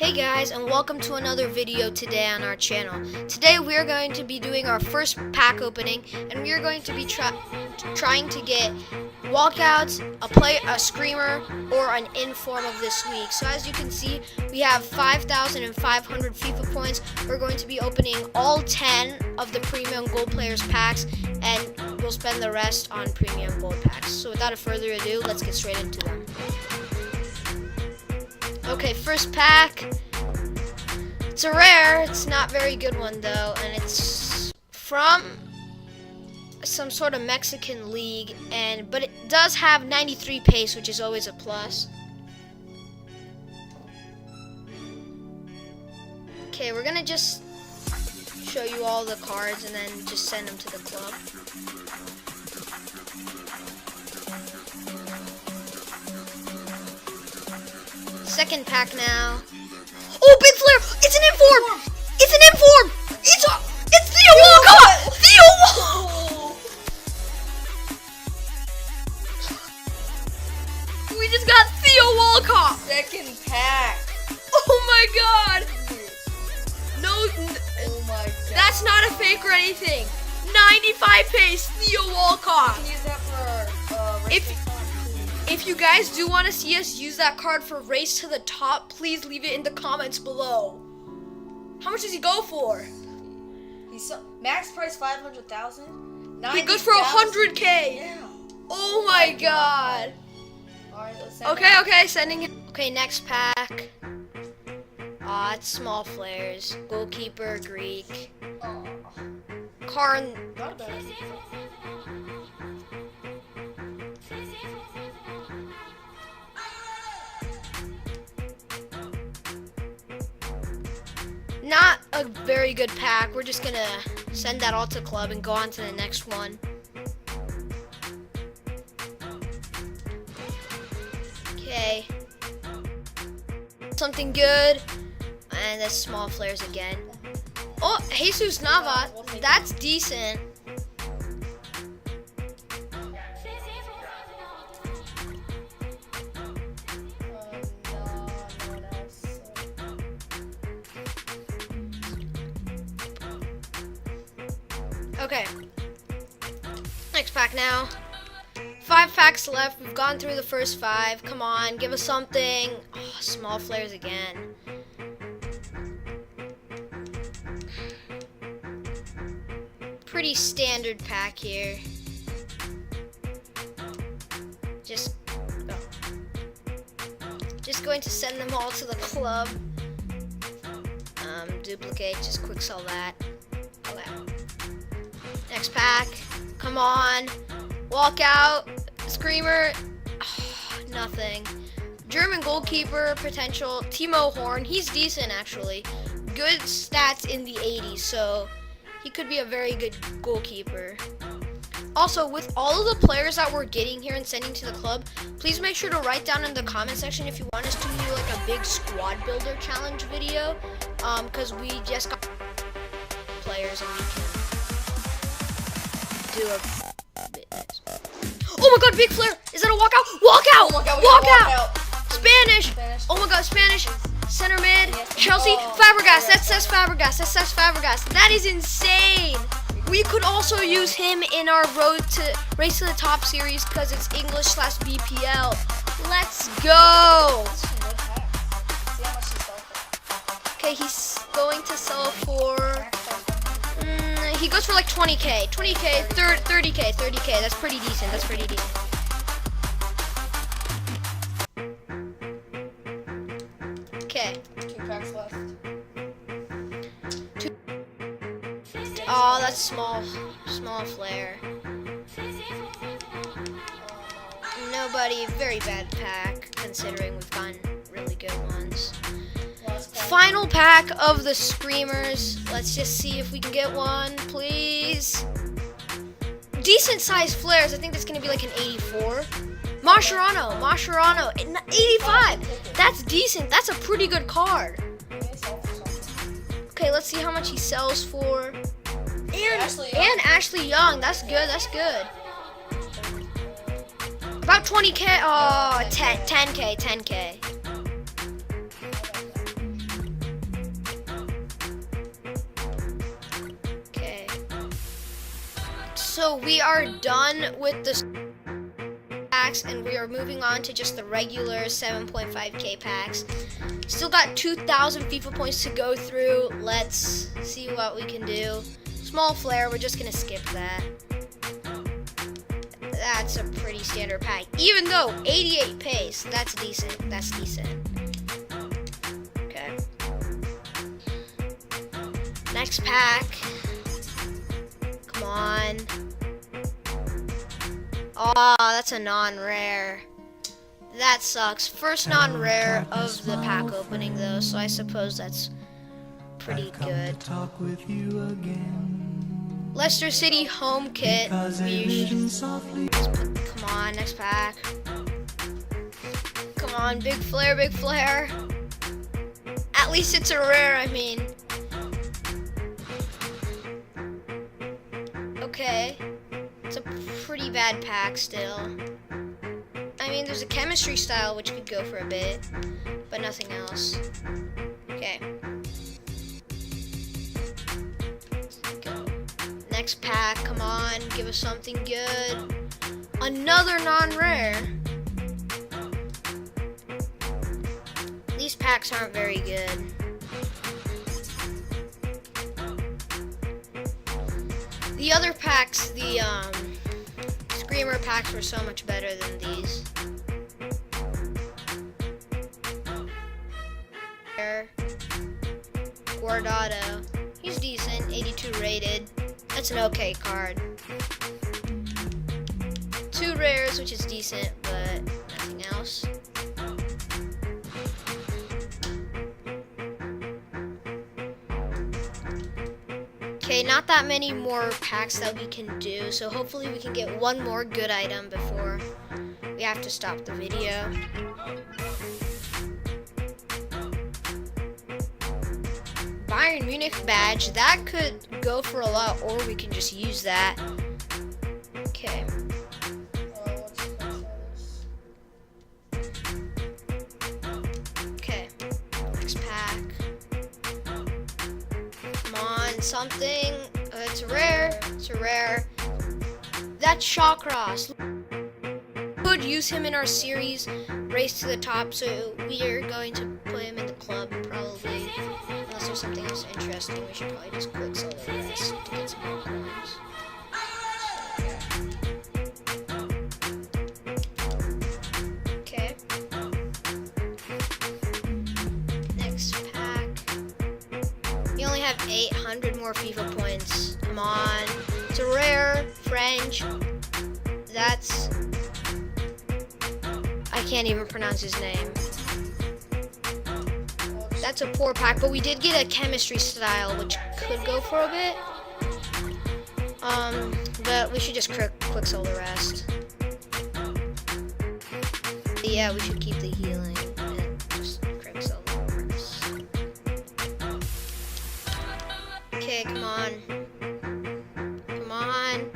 Hey guys, and welcome to another video today on our channel. Today we are going to be doing our first pack opening, and we are going to be trying to get walkouts, a screamer, or an inform of this week. So as you can see, we have 5,500 FIFA points. We're going to be opening all 10 of the premium gold players packs, and we'll spend the rest on premium gold packs. So without further ado, let's get straight into them. Okay, first pack. It's a rare. It's not a very good one though, and it's from some sort of Mexican league, but it does have 93 pace, which is always a plus. Okay, we're gonna just show you all the cards and then just send them to the club. Second pack now. Oh, big flare! It's an inform! It's an inform! It's Theo Walcott! Theo Walcott! We just got Theo Walcott! Second pack. Oh my god! No, Oh my god. that's not a fake or anything. 95 pace, Theo Walcott. Can use that for If you guys do want to see us use that card for Race to the Top, please leave it in the comments below. How much does he go for? He's max price 500,000. He goes for 100K. Yeah. Oh my god. Alright, let's send Okay, sending it. Okay, next pack. It's small flares. Goalkeeper, Greek. Oh, Karn. not bad. Not a very good pack. We're just gonna send that all to club and go on to the next one. Okay. Something good. And that's small flares again. Oh, Jesus Navas. That's decent. No one else. Okay. Next pack now. 5 packs left. We've gone through the first 5. Come on, give us something. Oh, small flares again. Pretty standard pack here. Just going to send them all to the club. Duplicate, just quick sell that. Okay. Next pack. Come on. Walk out. Screamer. Oh, nothing. German goalkeeper potential. Timo Horn. He's decent actually. Good stats in the 80s, so he could be a very good goalkeeper. Also, with all of the players that we're getting here and sending to the club, please make sure to write down in the comment section if you want us to do like a big squad builder challenge video, because we just got players and we can do a bit. Oh my god, big flare! Is that a walkout? Walkout! Oh my god, Walk out! out. Spanish! Oh my god, Spanish! Center mid, Chelsea, Fabregas. That says Fabregas. That says Fabregas. That is insane. We could also use him in our Race to the Top series because it's English/BPL. Let's go. Okay, he's going to sell for. He goes for like 20K, 20K, 30K, 30K. That's pretty decent. That's pretty decent. Okay. 2 packs left. Oh, that's small flare. Nobody, very bad pack considering we've gotten really good ones. Final pack of the screamers. Let's just see if we can get one, please. Decent sized flares. I think that's gonna be like an 84. Mascherano, 85. That's decent. That's a pretty good card. Okay, let's see how much he sells for. And Ashley Young. That's good. That's good. About 20K. Oh, 10K. So we are done with the packs and we are moving on to just the regular 7.5k packs. Still got 2,000 FIFA points to go through. Let's see what we can do. Small flare, we're just gonna skip that. That's a pretty standard pack. Even though 88 pace, that's decent. That's decent. Okay. Next pack. Come on. Oh, that's a non-rare. That sucks. First non-rare of the pack opening though, so I suppose that's pretty good. Leicester City home kit. Come on, next pack. Come on, big flare, big flare. At least it's a rare, I mean. Okay. It's a pretty bad pack still. I mean, there's a chemistry style which could go for a bit, but nothing else. Okay. Go. Next pack, come on, give us something good. Another non-rare. These packs aren't very good. The other packs, the Screamer packs were so much better than these. Guardado, he's decent, 82 rated. That's an okay card. 2 rares, which is decent, but nothing else. Okay, not that many more packs that we can do, so hopefully we can get one more good item before we have to stop the video. Bayern Munich badge, that could go for a lot, or we can just use that. Okay. Okay, next pack. Come on, something. It's a rare. It's a rare. That's Shawcross. Could use him in our series, Race to the Top, so we are going to put him in the club probably. Unless there's something else interesting, we should probably just quick sell the rest to get some more coins. Okay. Next pack. You only have 800 more FIFA points. Come on. It's a rare. French. That's... I can't even pronounce his name. That's a poor pack, but we did get a chemistry style, which could go for a bit. But we should just quick sell the rest. Yeah, we should keep the healing and just quick sell the rest. Okay, come on. Come on.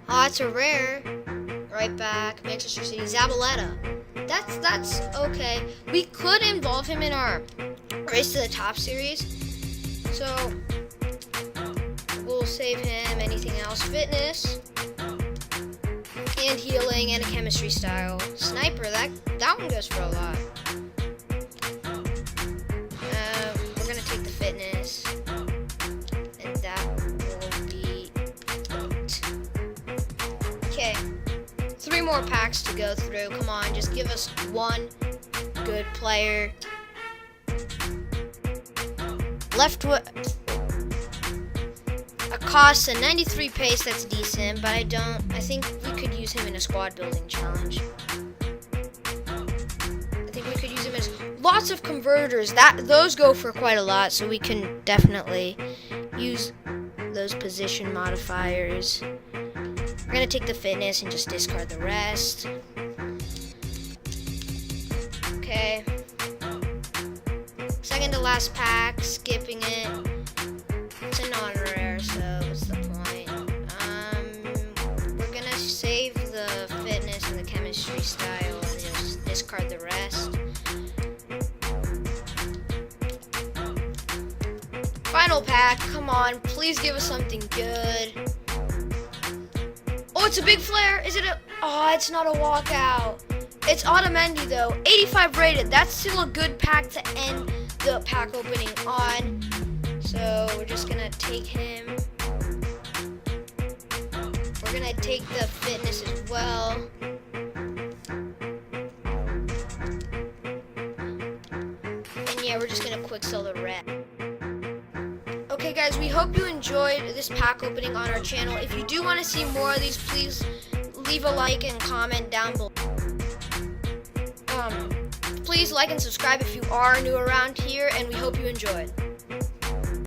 Oh, it's a rare. Right back. Manchester City. Zabaleta. That's okay. We could involve him in our Race to the Top series. So we'll save him. Anything else? Fitness. And healing and a chemistry style. Sniper, that one goes for a lot. We're gonna take the fitness. And that will be it. Okay. 3 more packs to go through. Come on, just give us one good player. Left Acosta, 93 pace, that's decent, but I think we could use him in a squad building challenge. I think we could use him as lots of converters. Those go for quite a lot, so we can definitely use those position modifiers. We're gonna take the fitness and just discard the rest. Okay. Second to last pack, skipping it. It's a non-rare, so what's the point? We're gonna save the fitness and the chemistry style and just discard the rest. Final pack, come on, please give us something good. Oh, it's a big flare. Is it a... Oh, it's not a walkout. It's Otamendi, though. 85 rated. That's still a good pack to end the pack opening on. So we're just going to take him. We're going to take the fitness as well. And yeah, we're just going to quick sell the red. Okay guys, we hope you enjoyed this pack opening on our channel. If you do want to see more of these, please leave a like and comment down below. Please like and subscribe if you are new around here, and we hope you enjoyed.